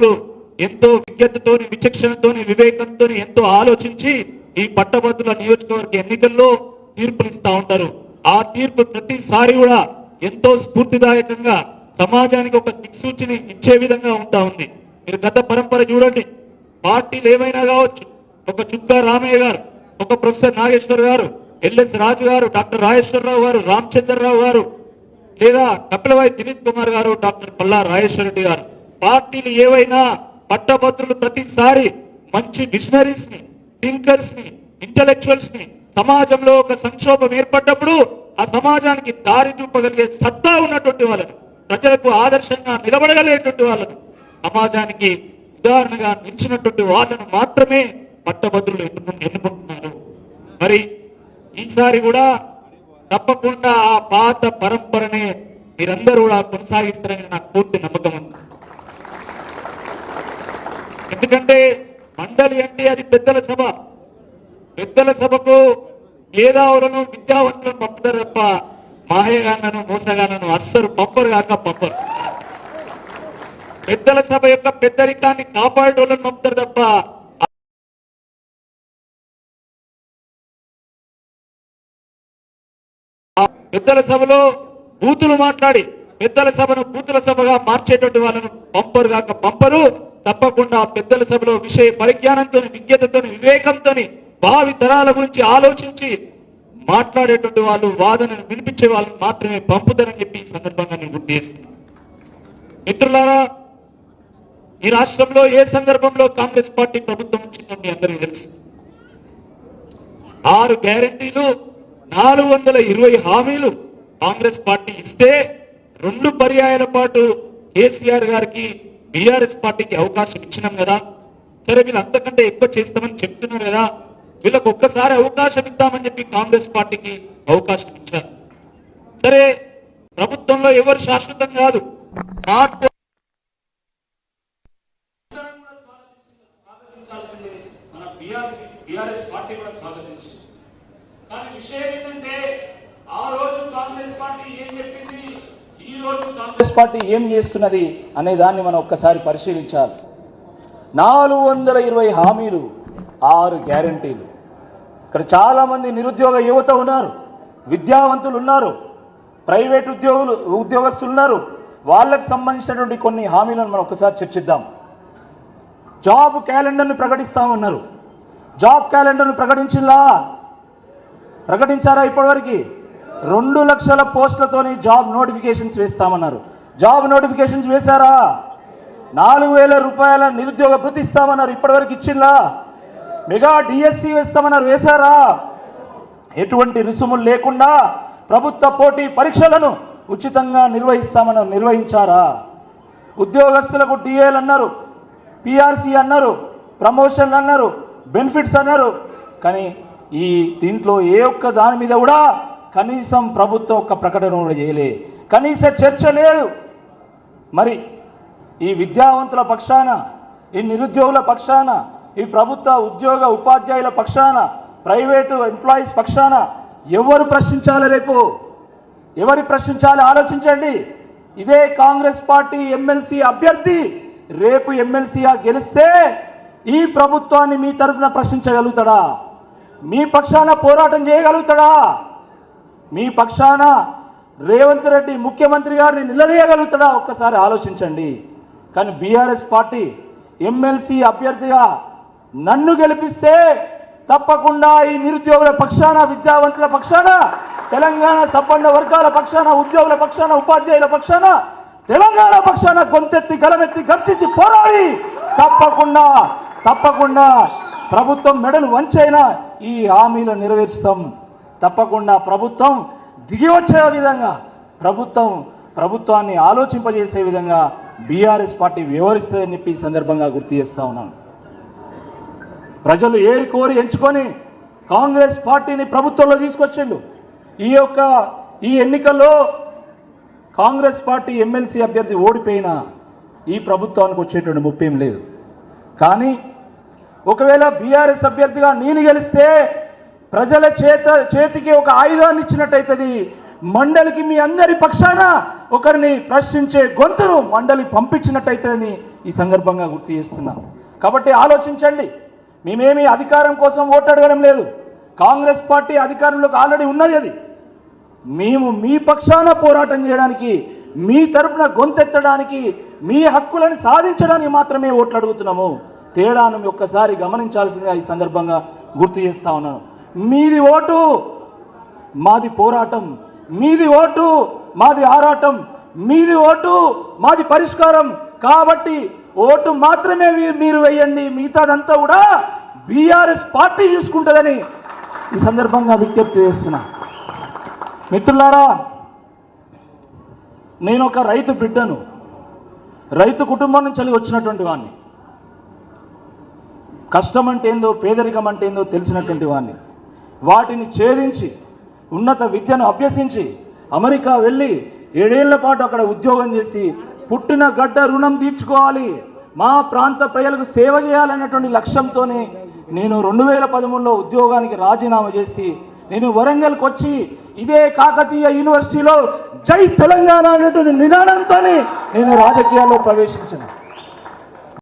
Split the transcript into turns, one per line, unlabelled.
మేధావులు ఎంతో విజ్ఞతతోని విచక్షణతోని వివేకంతోని ఎంతో ఆలోచించి ఈ పట్టభద్రుల నియోజకవర్గ ఎన్నికల్లో తీర్పునిస్తా ఉంటారు. ఆ తీర్పు ప్రతిసారి కూడా ఎంతో స్ఫూర్తిదాయకంగా సమాజానికి ఒక దిక్సూచిని ఇచ్చే విధంగా ఉంటా ఉంది. మీరు గత పరంపర చూడండి, పార్టీలు ఏమైనా కావచ్చు, ఒక చుక్కా రామయ్య గారు, ఒక ప్రొఫెసర్ నాగేశ్వర్ గారు, ఎల్ఎస్ రాజు గారు, డాక్టర్ రాజేశ్వరరావు గారు, రామచంద్రరావు గారు, లేదా కపిలవాయి దిలీప్ కుమార్ గారు, డాక్టర్ పల్లా రాజేశ్వర రెడ్డి గారు, పార్టీలు ఏవైనా పట్టభద్రులు ప్రతిసారి మంచి విజనరీస్ ని, థింకర్స్ ని, ఇంటలెక్చువల్స్ ని, సమాజంలో ఒక సంక్షోభం ఏర్పడ్డప్పుడు ఆ సమాజానికి దారి చూపగలిగే సత్తా ఉన్నటువంటి వాళ్ళని, ప్రజలకు ఆదర్శంగా నిలబడగలిగేటువంటి వాళ్ళను, సమాజానికి ఉదాహరణగా నిలిచినటువంటి వాళ్ళను మాత్రమే పట్టభద్రులు ఎన్నుకుంటున్నారు. మరి ఈసారి కూడా తప్పకుండా ఆ పాత పరంపరనే మీరందరూ కూడా కొనసాగిస్తారని నాకు పూర్తి నమ్మకం ఉంది. ఎందుకంటే మండలి అంటే అది పెద్దల సభ. పెద్దల సభకు మేధావులను విద్యావంతులను పంపుతారు తప్ప మాయగాళ్ళను మోసగాళ్ళను అస్సలు పంపరు కాక పంపరు. పెద్దల సభ యొక్క పెద్దరికాన్ని కాపాడేటోళ్ళని పంపుతారు తప్ప పెద్దల సభలో బూతులు మాట్లాడి పెద్దల సభను బూతుల సభగా మార్చేటువంటి వాళ్ళను పంపరు కాక పంపరు. తప్పకుండా పెద్దల సభలో విషయ పరిజ్ఞానంతో, విజ్ఞతతో, వివేకంతో, భావి తరాల గురించి ఆలోచించి మాట్లాడేటువంటి వాళ్ళు, వాదనను వినిపించే వాళ్ళని మాత్రమే పంపుతారని చెప్పి ఈ సందర్భంగా నేను గుర్తు చేస్తున్నాను. మిత్రులారా, ఈ రాష్ట్రంలో ఏ సందర్భంలో కాంగ్రెస్ పార్టీ ప్రభుత్వం వచ్చిందని మీ అందరికీ తెలుసు. 6 గ్యారెంటీలు, 420 హామీలు కాంగ్రెస్ పార్టీ ఇస్తే 2 పర్యాయాల పాటు కేసీఆర్ గారికి బీఆర్ఎస్ పార్టీకి అవకాశం ఇచ్చినాం కదా. సరే, వీళ్ళు అంతకంటే ఎక్కువ చేస్తామని చెప్తున్నారు కదా, వీళ్ళకు ఒక్కసారి అవకాశం ఇద్దామని చెప్పి కాంగ్రెస్ పార్టీకి అవకాశం ఇచ్చారు. సరే, ప్రభుత్వంలో ఎవరు శాశ్వతం కాదు. మన బీఆర్ఎస్ పార్టీ కూడా స్వాగతించింది. కానీ విషయం ఏంటంటే ఆ రోజు కాంగ్రెస్ పార్టీ ఏం చెప్పింది, ఈ రోజు కాంగ్రెస్ పార్టీ ఏం చేస్తున్నది అనే దాన్ని మనం ఒక్కసారి పరిశీలించాలి. 420 హామీలు, 6 గ్యారెంటీలు. ఇక్కడ చాలా మంది నిరుద్యోగ యువత ఉన్నారు, విద్యావంతులు ఉన్నారు, ప్రైవేట్ ఉద్యోగస్తులు ఉన్నారు. వాళ్ళకు సంబంధించినటువంటి కొన్ని హామీలను మనం ఒకసారి చర్చిద్దాం. జాబ్ క్యాలెండర్ను ప్రకటిస్తామన్నారు. జాబ్ క్యాలెండర్ను ప్రకటించారా? ఇప్పటివరకు 2 లక్షల పోస్టులతోని జాబ్ నోటిఫికేషన్స్ వేస్తామన్నారు. జాబ్ నోటిఫికేషన్స్ వేశారా? 4,000 రూపాయల నిరుద్యోగ భృతి ఇస్తామన్నారు. ఇప్పటివరకు ఇచ్చిందా? మెగా డిఎస్సి వేస్తామన్నారు. వేశారా? ఎటువంటి రుసుములు లేకుండా ప్రభుత్వ పోటీ పరీక్షలను ఉచితంగా నిర్వహిస్తామన్నారు. నిర్వహించారా? ఉద్యోగస్తులకు డిఏలు అన్నారు, పిఆర్సి అన్నారు, ప్రమోషన్లు అన్నారు, బెనిఫిట్స్ అన్నారు. కానీ ఈ దీంట్లో ఏ ఒక్క దాని మీద కూడా కనీసం ప్రభుత్వం ఒక్క ప్రకటన కూడా చేయలే, కనీస చర్చ లేదు. మరి ఈ విద్యావంతుల పక్షాన, ఈ నిరుద్యోగుల పక్షాన, ఈ ప్రభుత్వ ఉద్యోగ ఉపాధ్యాయుల పక్షాన, ప్రైవేటు ఎంప్లాయీస్ పక్షాన ఎవరు ప్రశ్నించాలి? రేపు ఎవరు ప్రశ్నించాలి? ఆలోచించండి. ఇదే కాంగ్రెస్ పార్టీ ఎమ్మెల్సీ అభ్యర్థి రేపు ఎమ్మెల్సీగా గెలిస్తే ఈ ప్రభుత్వాన్ని మీ తరఫున ప్రశ్నించగలుగుతాడా? మీ పక్షాన పోరాటం చేయగలుగుతాడా? మీ పక్షాన రేవంత్ రెడ్డి ముఖ్యమంత్రి గారిని నిలదీయగలుగుతాడా? ఒక్కసారి ఆలోచించండి. కానీ బీఆర్ఎస్ పార్టీ ఎమ్మెల్సీ అభ్యర్థిగా నన్ను గెలిపిస్తే తప్పకుండా ఈ నిరుద్యోగుల పక్షాన, విద్యావంతుల పక్షాన, తెలంగాణ సంపన్న వర్గాల పక్షాన, ఉద్యోగుల పక్షాన, ఉపాధ్యాయుల పక్షాన, తెలంగాణ పక్షాన గొంతెత్తి గలమెత్తి గర్జించి పోరాడి తప్పకుండా ప్రభుత్వం మెడలు వంచైనా ఈ హామీలు నెరవేర్చుతాం. తప్పకుండా ప్రభుత్వం దిగి వచ్చే విధంగా, ప్రభుత్వాన్ని ఆలోచింపజేసే విధంగా బీఆర్ఎస్ పార్టీ వ్యవహరిస్తుందని చెప్పి ఈ సందర్భంగా గుర్తు చేస్తా ఉన్నాను. ప్రజలు ఏరి కోరి ఎంచుకొని కాంగ్రెస్ పార్టీని ప్రభుత్వంలో తీసుకొచ్చిండు. ఈ ఎన్నికల్లో కాంగ్రెస్ పార్టీ ఎమ్మెల్సీ అభ్యర్థి ఓడిపోయినా ఈ ప్రభుత్వానికి వచ్చేటువంటి ముప్పేం లేదు. కానీ ఒకవేళ బీఆర్ఎస్ అభ్యర్థిగా నేను గెలిస్తే ప్రజల చేతికి ఒక ఆయుధాన్ని ఇచ్చినట్టయితది. మండలికి మీ అందరి పక్షాన ఒకరిని ప్రశ్నించే గొంతును మండలి పంపించినట్టయితేని ఈ సందర్భంగా గుర్తు చేస్తున్నాం. కాబట్టి ఆలోచించండి. మేమేమి అధికారం కోసం ఓటు అడగడం లేదు. కాంగ్రెస్ పార్టీ అధికారంలోకి ఆల్రెడీ ఉన్నది. అది మేము మీ పక్షాన పోరాటం చేయడానికి, మీ తరపున గొంతెత్తడానికి, మీ హక్కులను సాధించడానికి మాత్రమే ఓట్లు అడుగుతున్నాము. తేడాను ఒక్కసారి గమనించాల్సిందిగా ఈ సందర్భంగా గుర్తు చేస్తా ఉన్నాను. మీది ఓటు మాది పోరాటం, మీది ఓటు మాది ఆరాటం, మీది ఓటు మాది పరిష్కారం. కాబట్టి ఓటు మాత్రమే మీరు వేయండి, మిగతాదంతా కూడా బీఆర్ఎస్ పార్టీ చూసుకుంటుందని ఈ సందర్భంగా విజ్ఞప్తి చేస్తున్నా. మిత్రులారా, నేను ఒక రైతు బిడ్డను, రైతు కుటుంబం నుంచి వచ్చినటువంటి వాడిని. కష్టం అంటే ఏందో, పేదరికం అంటే ఏందో తెలిసినటువంటి వాడిని. వాటిని ఛేదించి ఉన్నత విద్యను అభ్యసించి అమెరికా వెళ్ళి 7 ఏళ్ల పాటు అక్కడ ఉద్యోగం చేసి పుట్టిన గడ్డ రుణం తీర్చుకోవాలి, మా ప్రాంత ప్రజలకు సేవ చేయాలనేటువంటి లక్ష్యంతోనే నేను 2013లో ఉద్యోగానికి రాజీనామా చేసి నేను వరంగల్కి వచ్చి ఇదే కాకతీయ యూనివర్సిటీలో జై తెలంగాణ అనేటువంటి నినాదంతోనే నేను రాజకీయాల్లో ప్రవేశించాను.